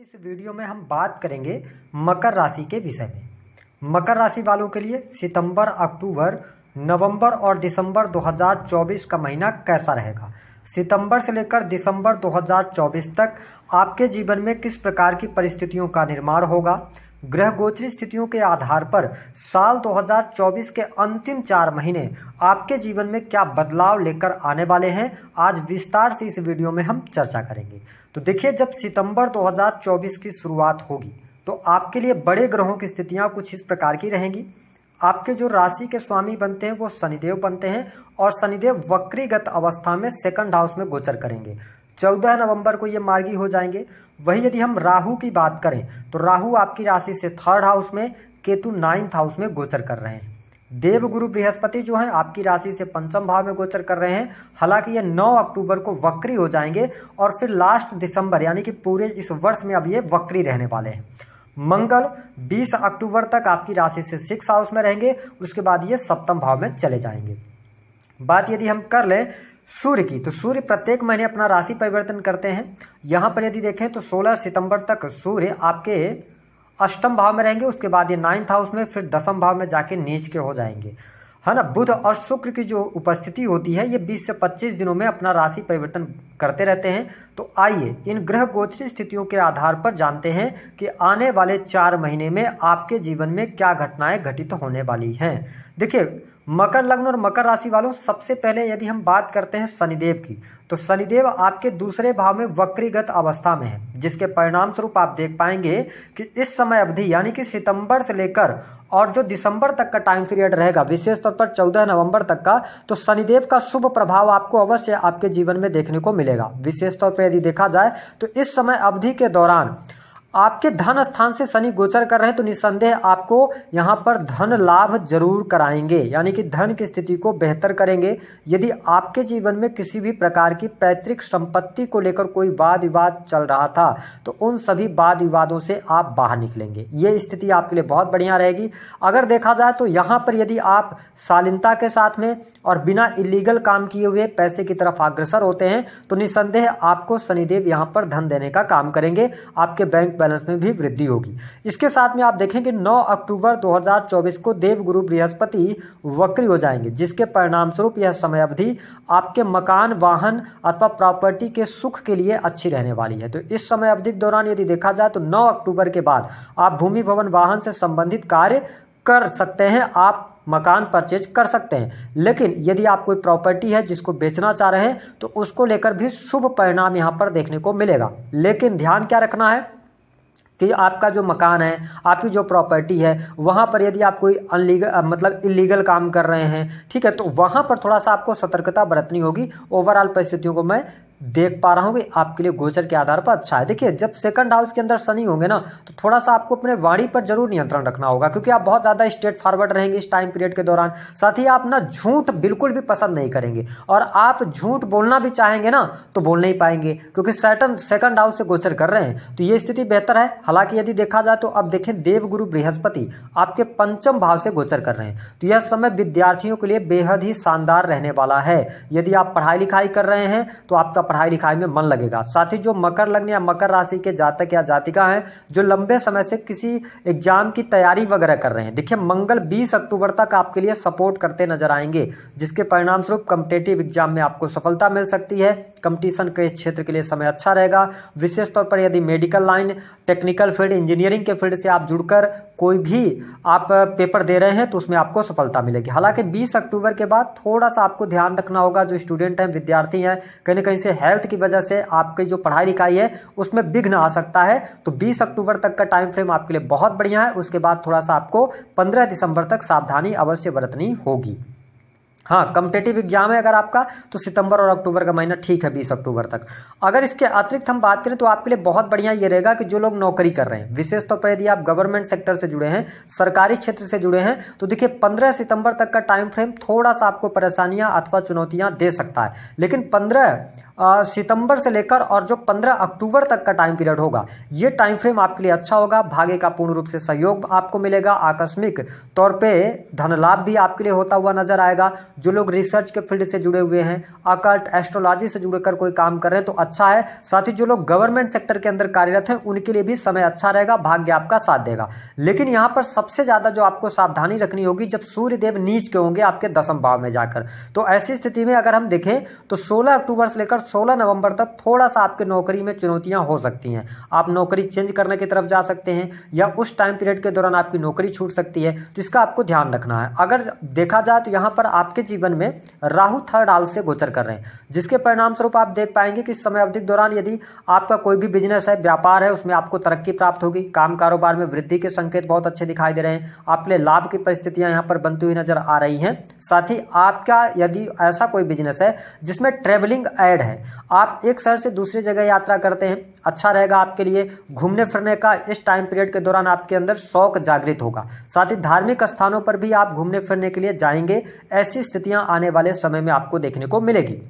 इस वीडियो में हम बात करेंगे मकर राशि के विषय में। मकर राशि वालों के लिए सितंबर, अक्टूबर, नवंबर और दिसंबर 2024 का महीना कैसा रहेगा। सितंबर से लेकर दिसंबर 2024 तक आपके जीवन में किस प्रकार की परिस्थितियों का निर्माण होगा। ग्रह गोचरी स्थितियों के आधार पर साल 2024 के अंतिम 4 महीने आपके जीवन में क्या बदलाव लेकर आने वाले हैं, आज विस्तार से इस वीडियो में हम चर्चा करेंगे। तो देखिए, जब सितंबर 2024 की शुरुआत होगी तो आपके लिए बड़े ग्रहों की स्थितियां कुछ इस प्रकार की रहेंगी। आपके जो राशि के स्वामी बनते हैं वो शनिदेव बनते हैं और शनिदेव वक्रीगत अवस्था में सेकंड हाउस में गोचर करेंगे। 14 नवंबर को ये मार्गी हो जाएंगे। वही यदि हम राहु की बात करें तो राहु आपकी राशि से 3rd हाउस में, केतु 9th हाउस में गोचर कर रहे हैं। देवगुरु बृहस्पति जो है आपकी राशि से 5th भाव में गोचर कर रहे हैं। हालांकि ये 9 अक्टूबर को वक्री हो जाएंगे और फिर लास्ट दिसंबर यानी कि पूरे इस वर्ष में अब ये वक्री रहने वाले हैं। मंगल 20 अक्टूबर तक आपकी राशि से 6th हाउस में रहेंगे, उसके बाद ये 7th भाव में चले जाएंगे। बात यदि हम कर लें सूर्य की, तो सूर्य प्रत्येक महीने अपना राशि परिवर्तन करते हैं। यहाँ पर यदि देखें तो 16 सितंबर तक सूर्य आपके 8th भाव में रहेंगे, उसके बाद ये 9th हाउस में, फिर 10th भाव में जाके नीच के हो जाएंगे, है ना। बुध और शुक्र की जो उपस्थिति होती है ये 20 से 25 दिनों में अपना राशि परिवर्तन करते रहते हैं। तो आइए इन ग्रह गोचरी स्थितियों के आधार पर जानते हैं कि आने वाले 4 महीने में आपके जीवन में क्या घटनाएं घटित होने वाली हैं। देखिए, मकर लग्न और मकर राशि वालों, सबसे पहले यदि हम बात करते हैं शनिदेव की, तो शनिदेव आपके दूसरे भाव में वक्रीगत अवस्था में है, जिसके परिणाम स्वरूप आप देख पाएंगे कि इस समय अवधि यानी कि सितंबर से लेकर और जो दिसंबर तक का टाइम पीरियड रहेगा, विशेष तौर पर 14 नवंबर तक का, तो शनिदेव का शुभ प्रभाव आपको अवश्य आपके जीवन में देखने को मिलेगा। विशेष तौर पर यदि देखा जाए तो इस समय अवधि के दौरान आपके धन स्थान से शनि गोचर कर रहे हैं, तो निस्संदेह आपको यहाँ पर धन लाभ जरूर कराएंगे, यानी कि धन की स्थिति को बेहतर करेंगे। यदि आपके जीवन में किसी भी प्रकार की पैतृक संपत्ति को लेकर कोई वाद विवाद चल रहा था तो उन सभी वाद विवादों से आप बाहर निकलेंगे। ये स्थिति आपके लिए बहुत बढ़िया रहेगी। अगर देखा जाए तो यहाँ पर यदि आप शालीनता के साथ में और बिना इलीगल काम किए हुए पैसे की तरफ अग्रसर होते हैं तो निस्संदेह आपको शनिदेव यहाँ पर धन देने का काम करेंगे, आपके बैंक बैलेंस में भी वृद्धि होगी। इसके साथ में आप देखें कि 9 अक्टूबर 2024 को देवगुरु बृहस्पति वक्री हो जाएंगे, जिसके परिणाम स्वरूप यह समय अवधि आपके मकान, वाहन अथवा प्रॉपर्टी के सुख के लिए अच्छी रहने वाली है। तो इस समय अवधि के दौरान यदि देखा जाए तो 9 अक्टूबर के बाद आप भूमि, भवन, वाहन से संबंधित कार्य कर सकते हैं, आप मकान परचेज कर सकते हैं। लेकिन यदि आप कोई प्रॉपर्टी है जिसको बेचना चाह रहे हैं तो उसको लेकर भी शुभ परिणाम यहाँ पर देखने को मिलेगा। लेकिन ध्यान क्या रखना है कि आपका जो मकान है, आपकी जो प्रॉपर्टी है, वहाँ पर यदि आप कोई इलीगल काम कर रहे हैं, ठीक है, तो वहाँ पर थोड़ा सा आपको सतर्कता बरतनी होगी। ओवरऑल परिस्थितियों को मैं देख पा रहा हूँ कि आपके लिए गोचर के आधार पर अच्छा है। देखिए, जब सेकंड हाउस के अंदर शनि होंगे ना तो थोड़ा सा आपको अपने वाणी पर जरूर नियंत्रण रखना होगा, क्योंकि आप बहुत ज़्यादा स्ट्रेट फॉरवर्ड रहेंगे इस टाइम पीरियड के दौरान। साथ ही आप ना झूठ बिल्कुल भी पसंद नहीं करेंगे और आप झूठ बोलना भी चाहेंगे ना तो बोल नहीं पाएंगे, क्योंकि सैटर्न सेकंड हाउस से गोचर कर रहे हैं। तो ये स्थिति बेहतर है। हालांकि यदि देखा जाए तो अब देखें, देवगुरु बृहस्पति आपके 5th भाव से गोचर कर रहे हैं, तो यह समय विद्यार्थियों के लिए बेहद ही शानदार रहने वाला है। यदि आप पढ़ाई लिखाई कर रहे हैं तो आपका पढ़ाई लिखाई में मन लगेगा। साथ ही जो मकर लग्न या मकर राशि के जातक या जातिका हैं जो लंबे समय से किसी एग्जाम की तैयारी वगैरह कर रहे हैं, देखिए मंगल 20 अक्टूबर तक आपके लिए सपोर्ट करते नजर आएंगे, जिसके परिणाम स्वरूप कॉम्पिटिटिव एग्जाम में आपको सफलता मिल सकती है। कंपटीशन के क्षेत्र के लिए समय अच्छा रहेगा। विशेष तौर पर यदि medical line, technical field, engineering के फील्ड से आप जुड़कर कोई भी आप पेपर दे रहे हैं तो उसमें आपको सफलता मिलेगी। हालांकि 20 अक्टूबर के बाद थोड़ा सा आपको ध्यान रखना होगा, जो स्टूडेंट हैं, विद्यार्थी हैं, कहीं ना कहीं से हेल्थ की वजह से आपकी जो पढ़ाई लिखाई है उसमें विघ्न आ सकता है। तो 20 अक्टूबर तक का टाइम फ्रेम आपके लिए बहुत बढ़िया है। उसके बाद थोड़ा सा आपको 15 दिसंबर तक सावधानी अवश्य बरतनी होगी। हाँ, कॉम्पिटिटिव एग्जाम है अगर आपका तो सितंबर और अक्टूबर का महीना ठीक है, 20 अक्टूबर तक। अगर इसके अतिरिक्त हम बात करें तो आपके लिए बहुत बढ़िया ये रहेगा कि जो लोग नौकरी कर रहे हैं, विशेष तौर पर यदि आप गवर्नमेंट सेक्टर से जुड़े हैं, सरकारी क्षेत्र से जुड़े हैं, तो देखिए 15 सितंबर तक का टाइम फ्रेम थोड़ा सा आपको परेशानियां अथवा चुनौतियां दे सकता है। लेकिन 15 सितंबर से लेकर और जो 15 अक्टूबर तक का टाइम पीरियड होगा, ये टाइम फ्रेम आपके लिए अच्छा होगा। भाग्य का पूर्ण रूप से सहयोग आपको मिलेगा। आकस्मिक तौर पे धन लाभ भी आपके लिए होता हुआ नजर आएगा। जो लोग रिसर्च के फील्ड से जुड़े हुए हैं, अकल्ट एस्ट्रोलॉजी से जुड़कर कोई काम कर रहे हैं तो अच्छा है। साथ ही जो लोग गवर्नमेंट सेक्टर के अंदर कार्यरत हैं उनके लिए भी समय अच्छा रहेगा, भाग्य आपका साथ देगा। लेकिन यहां पर सबसे ज्यादा जो आपको सावधानी रखनी होगी जब सूर्य देव नीच के होंगे आपके 10वें भाव में जाकर, तो ऐसी स्थिति में अगर हम देखें तो 16 अक्टूबर से लेकर 16 नवंबर तक थोड़ा सा आपके नौकरी में चुनौतियां हो सकती हैं। आप नौकरी चेंज करने की तरफ जा सकते हैं या उस टाइम पीरियड के दौरान आपकी नौकरी छूट सकती है, तो इसका आपको ध्यान रखना है। अगर देखा जाए तो यहां पर आपके जीवन में राहु 3rd हाउस से गोचर कर रहे हैं, जिसके परिणाम स्वरूप आप देख पाएंगे कि इस समय अवधि के दौरान यदि आपका कोई भी बिजनेस है, व्यापार है, उसमें आपको तरक्की प्राप्त होगी। काम कारोबार में वृद्धि के संकेत बहुत अच्छे दिखाई दे रहे हैं। आपके लिए लाभ की परिस्थितियां यहां पर बनती हुई नजर आ रही हैं। साथ ही आपका यदि ऐसा कोई बिजनेस है जिसमें ट्रेवलिंग ऐड है, आप एक शहर से दूसरी जगह यात्रा करते हैं, अच्छा रहेगा आपके लिए। घूमने फिरने का इस टाइम पीरियड के दौरान आपके अंदर शौक जागृत होगा। साथ ही धार्मिक स्थानों पर भी आप घूमने फिरने के लिए जाएंगे। ऐसी स्थितियां आने वाले समय में आपको देखने को मिलेगी।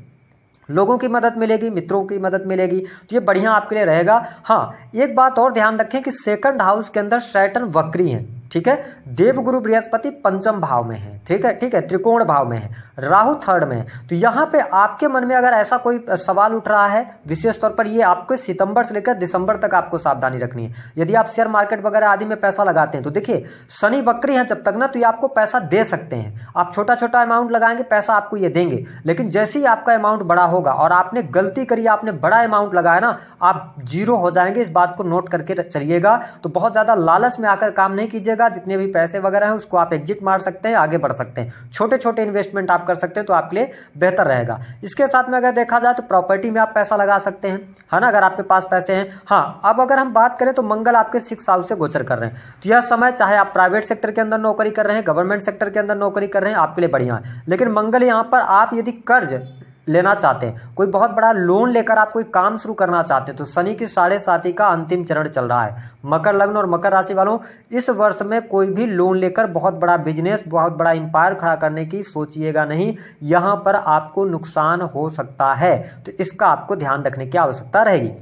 लोगों की मदद मिलेगी, मित्रों की मदद मिलेगी, तो ये बढ़िया आपके लिए रहेगा। हाँ, एक बात और ध्यान रखें कि 2nd हाउस के अंदर सैटर्न वक्री है, ठीक है। देवगुरु बृहस्पति 5th भाव में है, ठीक है, त्रिकोण भाव में है, राहु 3rd में है। तो यहाँ पे आपके मन में अगर ऐसा कोई सवाल उठ रहा है, विशेष तौर पर ये आपको सितंबर से लेकर दिसंबर तक आपको सावधानी रखनी है। यदि आप शेयर मार्केट वगैरह आदि में पैसा लगाते हैं तो देखिए शनि वक्री है जब तक ना, तो ये आपको पैसा दे सकते हैं। आप छोटा छोटा अमाउंट लगाएंगे, पैसा आपको ये देंगे। लेकिन जैसे ही आपका अमाउंट बड़ा होगा और आपने गलती करी, आपने बड़ा अमाउंट लगाया ना, आप जीरो हो जाएंगे। इस बात को नोट करके चलिएगा। तो बहुत ज्यादा लालच में आकर काम नहीं कीजिएगा। जितने भी पैसे वगैरह हैं उसको आप एग्जिट मार सकते हैं, आगे बढ़ सकते हैं। छोटे छोटे इन्वेस्टमेंट आप कर सकते हैं तो आपके लिए बेहतर रहेगा। इसके साथ में अगर देखा जाए तो प्रॉपर्टी में आप पैसा लगा सकते हैं, है ना, अगर आपके पास पैसे हैं। हाँ, अब अगर हम बात करें तो मंगल आपके 6th हाउस से गोचर कर रहे हैं, तो यह समय चाहे आप प्राइवेट सेक्टर के अंदर नौकरी कर रहे हैं, गवर्नमेंट सेक्टर के अंदर नौकरी कर रहे हैं, आपके लिए बढ़िया है। लेकिन मंगल यहाँ पर आप यदि कर्ज लेना चाहते हैं, कोई बहुत बड़ा लोन लेकर आप कोई काम शुरू करना चाहते हैं, तो शनि की 7.5 का अंतिम चरण चल रहा है। मकर लग्न और मकर राशि वालों, इस वर्ष में कोई भी लोन लेकर बहुत बड़ा बिजनेस, बहुत बड़ा एम्पायर खड़ा करने की सोचिएगा नहीं। यहां पर आपको नुकसान हो सकता है, तो इसका आपको ध्यान रखने की आवश्यकता रहेगी।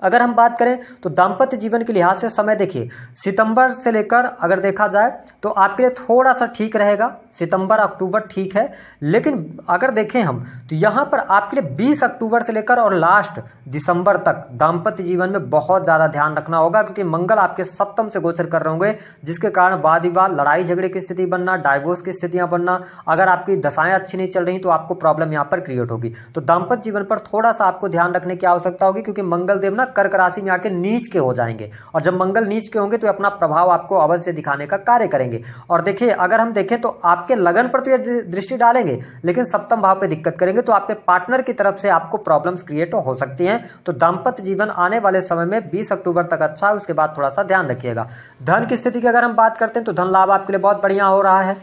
अगर हम बात करें तो दाम्पत्य जीवन के लिहाज से समय देखिए, सितंबर से लेकर अगर देखा जाए तो आपके लिए थोड़ा सा ठीक रहेगा। सितंबर अक्टूबर ठीक है, लेकिन अगर देखें हम तो यहाँ पर आपके लिए 20 अक्टूबर से लेकर और लास्ट दिसंबर तक दाम्पत्य जीवन में बहुत ज़्यादा ध्यान रखना होगा, क्योंकि मंगल आपके 7th से गोचर कर रहे होंगे, जिसके कारण वाद विवाद, लड़ाई झगड़े की स्थिति बनना, डाइवोर्स की स्थितियां बनना। अगर आपकी दशाएं अच्छी नहीं चल रही तो आपको प्रॉब्लम यहाँ पर क्रिएट होगी। तो दाम्पत्य जीवन पर थोड़ा सा आपको ध्यान रखने की आवश्यकता होगी, क्योंकि मंगल देव ना कर्क राशि में आके नीच के हो जाएंगे, और जब मंगल नीच के होंगे तो अपना प्रभाव आपको अवश्य दिखाने का कार्य करेंगे। और देखिए, अगर हम देखें तो आपके लगन पर तो ये दृष्टि डालेंगे, लेकिन 7वें भाव पे दिक्कत करेंगे, तो आपके पार्टनर की तरफ से आपको प्रॉब्लम्स क्रिएट हो सकती हैं। तो दाम्पत्य जीवन आने वाले समय में 20 अक्टूबर तक अच्छा है, उसके बाद थोड़ा सा ध्यान रखिएगा। धन की स्थिति की अगर हम बात करते हैं तो धन लाभ आपके लिए बहुत बढ़िया हो रहा है।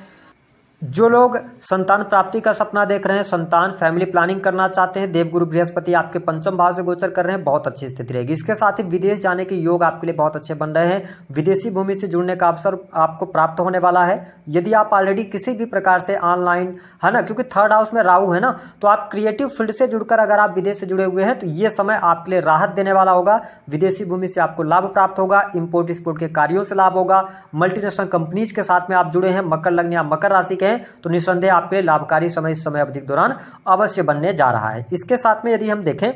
जो लोग संतान प्राप्ति का सपना देख रहे हैं, संतान फैमिली प्लानिंग करना चाहते हैं, देवगुरु बृहस्पति आपके 5th भाव से गोचर कर रहे हैं, बहुत अच्छी स्थिति रहेगी। इसके साथ ही विदेश जाने के योग आपके लिए बहुत अच्छे बन रहे हैं। विदेशी भूमि से जुड़ने का अवसर आपको प्राप्त होने वाला है। यदि आप ऑलरेडी किसी भी प्रकार से ऑनलाइन, है ना, क्योंकि 3rd हाउस में राहु है ना, तो आप क्रिएटिव फील्ड से जुड़कर अगर आप विदेश से जुड़े हुए हैं तो ये समय आपके लिए राहत देने वाला होगा। विदेशी भूमि से आपको लाभ प्राप्त होगा, इंपोर्ट एक्सपोर्ट के कार्यों से लाभ होगा। मल्टीनेशनल कंपनीज के साथ में आप जुड़े हैं, मकर लग्न या मकर राशि के हैं, तो निस्संदेह आपके लिए लाभकारी समय इस समय अवधि के दौरान अवश्य बनने जा रहा है। इसके साथ में यदि हम देखें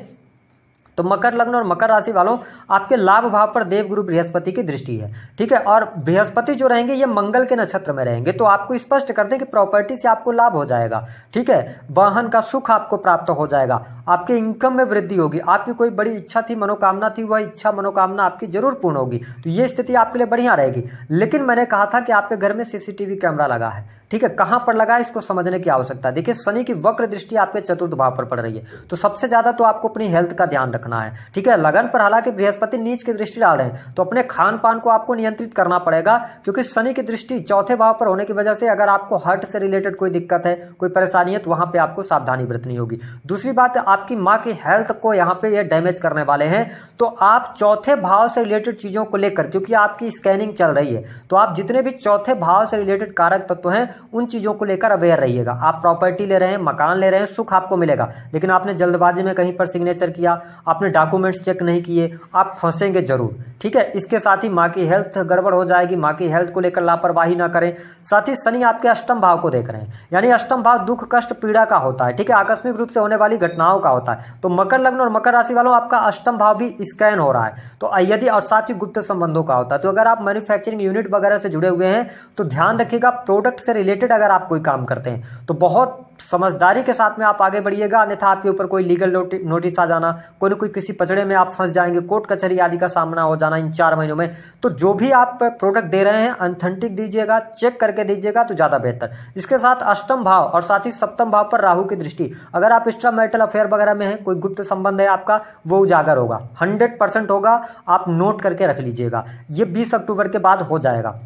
तो मकर लग्न और मकर राशि वालों, आपके लाभ भाव पर देवगुरु बृहस्पति की दृष्टि है, ठीक है। और बृहस्पति जो रहेंगे ये मंगल के नक्षत्र में रहेंगे, तो आपको स्पष्ट कर दें कि प्रॉपर्टी से आपको लाभ हो जाएगा, ठीक है। वाहन का सुख आपको प्राप्त हो जाएगा, आपके इनकम में वृद्धि होगी। आपकी कोई बड़ी इच्छा थी, मनोकामना थी, वह इच्छा मनोकामना आपकी जरूर पूर्ण होगी, तो ये स्थिति आपके लिए बढ़िया रहेगी। लेकिन मैंने कहा था कि आपके घर में CCTV कैमरा लगा है, ठीक है, कहां पर लगा है इसको समझने की आवश्यकता है। देखिए, शनि की वक्र दृष्टि आपके 4th भाव पर पड़ रही है, तो सबसे ज्यादा तो आपको अपनी हेल्थ का ध्यान रखना है, ठीक है। लगन पर हालांकि बृहस्पति नीच की दृष्टि डाल रहे हैं, तो अपने खान पान को आपको नियंत्रित करना पड़ेगा, क्योंकि शनि की दृष्टि 4th भाव पर होने की वजह से अगर आपको हार्ट से रिलेटेड कोई दिक्कत है, कोई परेशानी है, तो वहां पे आपको सावधानी बरतनी होगी। दूसरी बात, आपकी माँ की हेल्थ को यहाँ पे ये डैमेज करने वाले हैं, तो आप 4th भाव से रिलेटेड चीजों को लेकर, क्योंकि आपकी स्कैनिंग चल रही है, तो आप जितने भी 4th भाव से रिलेटेड कारक तत्व हैं उन चीज़ों को लेकर अवेयर रहिएगा। आप प्रॉपर्टी ले रहे हैं, मकान ले रहे हैं, सुख आपको मिलेगा, लेकिन आपने जल्दबाजी में कहीं पर सिग्नेचर किया, आपने डॉक्यूमेंट्स चेक नहीं किए, आप फंसेंगे जरूर। ठीक है, इसके साथ ही माँ की हेल्थ गड़बड़ हो जाएगी, माँ की हेल्थ को लेकर लापरवाही ना करें। साथ ही शनि आपके अष्टम भाव को देख रहे हैं, यानी अष्टम भाव दुख कष्ट पीड़ा का होता है। ठीक है, आकस्मिक रूप से होने वाली घटनाओं का होता है। तो मकर लग्न और मकर राशि वालों, आपका अष्टम भाव भी स्कैन हो रहा है, तो यदि और साथ ही गुप्त संबंधों का होता है। तो अगर आप मैन्युफैक्चरिंग यूनिट वगैरह से जुड़े हुए हैं तो ध्यान रखिएगा, प्रोडक्ट से रिलेटेड अगर आप कोई काम करते हैं तो बहुत समझदारी के साथ में आप आगे बढ़िएगा, अन्यथा आपके ऊपर कोई लीगल नोटिस आ जाना, कोई न कोई किसी पचड़े में आप फंस जाएंगे, कोर्ट कचहरी आदि का सामना हो जाना इन 4 महीनों में। तो जो भी आप प्रोडक्ट दे रहे हैं ऑथेंटिक दीजिएगा, चेक करके दीजिएगा तो ज़्यादा बेहतर। इसके साथ अष्टम भाव और साथ ही सप्तम भाव पर राहु की दृष्टि, अगर आप एक्स्ट्रा मैरिटल अफेयर वगैरह में है, कोई गुप्त संबंध है आपका, वो उजागर होगा, 100% होगा, आप नोट करके रख लीजिएगा। ये 20 अक्टूबर के बाद हो जाएगा,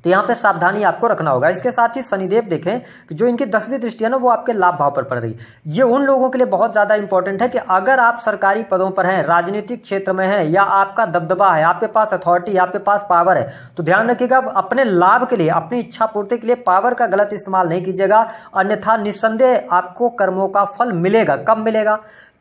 तो यहाँ पे सावधानी आपको रखना होगा। इसके साथ ही शनिदेव देखें कि जो इनकी 10वीं दृष्टि है ना, वो आपके लाभ भाव पर पड़ रही है। ये उन लोगों के लिए बहुत ज़्यादा इंपॉर्टेंट है कि अगर आप सरकारी पदों पर हैं, राजनीतिक क्षेत्र में हैं, या आपका दबदबा है, आपके पास अथॉरिटी, आपके पास पावर है, तो ध्यान रखिएगा अपने लाभ के लिए, अपनी इच्छा पूर्ति के लिए पावर का गलत इस्तेमाल नहीं कीजिएगा, अन्यथा निस्संदेह आपको कर्मों का फल मिलेगा। कब मिलेगा?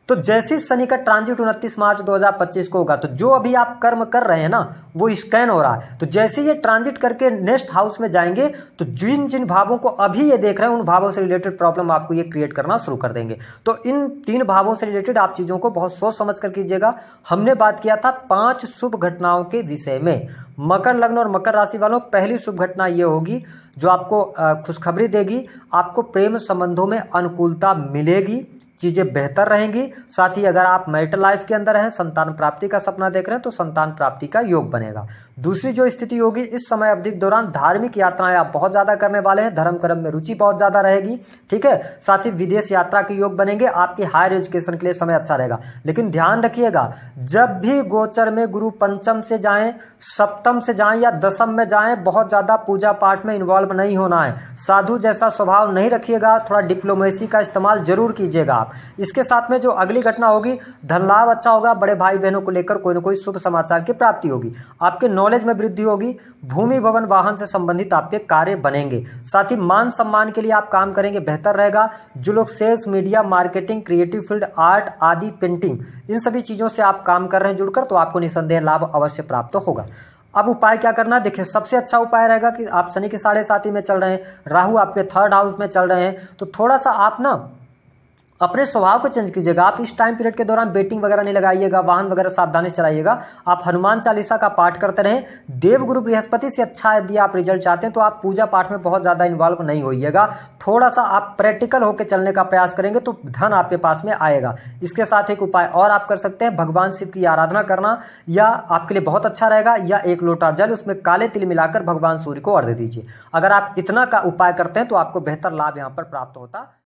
तो जैसे शनि का ट्रांजिट 29 मार्च 2025 को होगा, तो जो अभी आप कर्म कर रहे हैं ना, वो स्कैन हो रहा है। तो जैसे ये ट्रांजिट करके नेक्स्ट हाउस में जाएंगे, तो जिन जिन भावों को अभी ये देख रहे हैं, उन भावों से रिलेटेड प्रॉब्लम आपको ये क्रिएट करना शुरू कर देंगे। तो इन 3 भावों से रिलेटेड आप चीजों को बहुत सोच समझ कर कीजिएगा। हमने बात किया था 5 शुभ घटनाओं के विषय में। मकर लग्न और मकर राशि वालों, पहली शुभ घटना ये होगी जो आपको खुशखबरी देगी, आपको प्रेम संबंधों में अनुकूलता मिलेगी, चीजें बेहतर रहेंगी। साथ ही अगर आप मैरिटल लाइफ के अंदर हैं, संतान प्राप्ति का सपना देख रहे हैं, तो संतान प्राप्ति का योग बनेगा। दूसरी जो स्थिति होगी, इस समय अवधि के दौरान धार्मिक यात्राएं आप बहुत ज्यादा करने वाले हैं, धर्म कर्म में रुचि बहुत ज्यादा रहेगी। ठीक है, साथ ही विदेश यात्रा के योग बनेंगे, आपकी हायर एजुकेशन के लिए समय अच्छा रहेगा। लेकिन ध्यान रखिएगा, जब भी गोचर में गुरु पंचम से जाएं, सप्तम से जाएं या दशम में जाएं, बहुत ज्यादा पूजा पाठ में इन्वॉल्व नहीं होना है। साधु जैसा स्वभाव नहीं रखिएगा, थोड़ा डिप्लोमेसी का इस्तेमाल जरूर कीजिएगा आप। इसके साथ में जो अगली घटना होगी, धन लाभ अच्छा होगा, बड़े भाई बहनों को लेकर कोई ना कोई शुभ समाचार की प्राप्ति होगी, आपके नॉलेज में वृद्धि होगी, भूमि भवन वाहन से संबंधित आपके कार्य बनेंगे। साथ ही मान सम्मान के लिए आप काम करेंगे, बेहतर रहेगा। जो लोग sales, media, marketing, creative field, art आदि, पेंटिंग, इन सभी चीजों से आप काम कर रहे हैं जुड़कर, तो आपको निसंदेह लाभ अवश्य प्राप्त होगा। अब उपाय क्या करना है, देखिए सबसे अच्छा उपाय रहेगा कि आप शनि के 7.5 में चल रहे हैं, राहु आपके 3rd हाउस में चल रहे हैं, तो थोड़ा सा आप ना अपने स्वभाव को चेंज कीजिएगा। आप इस टाइम पीरियड के दौरान बेटिंग वगैरह नहीं लगाइएगा, वाहन वगैरह सावधानी से चलाइएगा। आप हनुमान चालीसा का पाठ करते रहें। देवगुरु बृहस्पति से अच्छा यदि आप रिजल्ट चाहते हैं तो आप पूजा पाठ में बहुत ज्यादा इन्वॉल्व नहीं होइएगा, थोड़ा सा आप प्रैक्टिकल होकर चलने का प्रयास करेंगे तो धन आपके पास में आएगा। इसके साथ एक उपाय और आप कर सकते हैं, भगवान शिव की आराधना करना, या आपके लिए बहुत अच्छा रहेगा, या 1 लोटा जल, उसमें काले तिल मिलाकर भगवान सूर्य को अर्घ्य दीजिए। अगर आप इतना का उपाय करते हैं तो आपको बेहतर लाभ यहाँ पर प्राप्त होता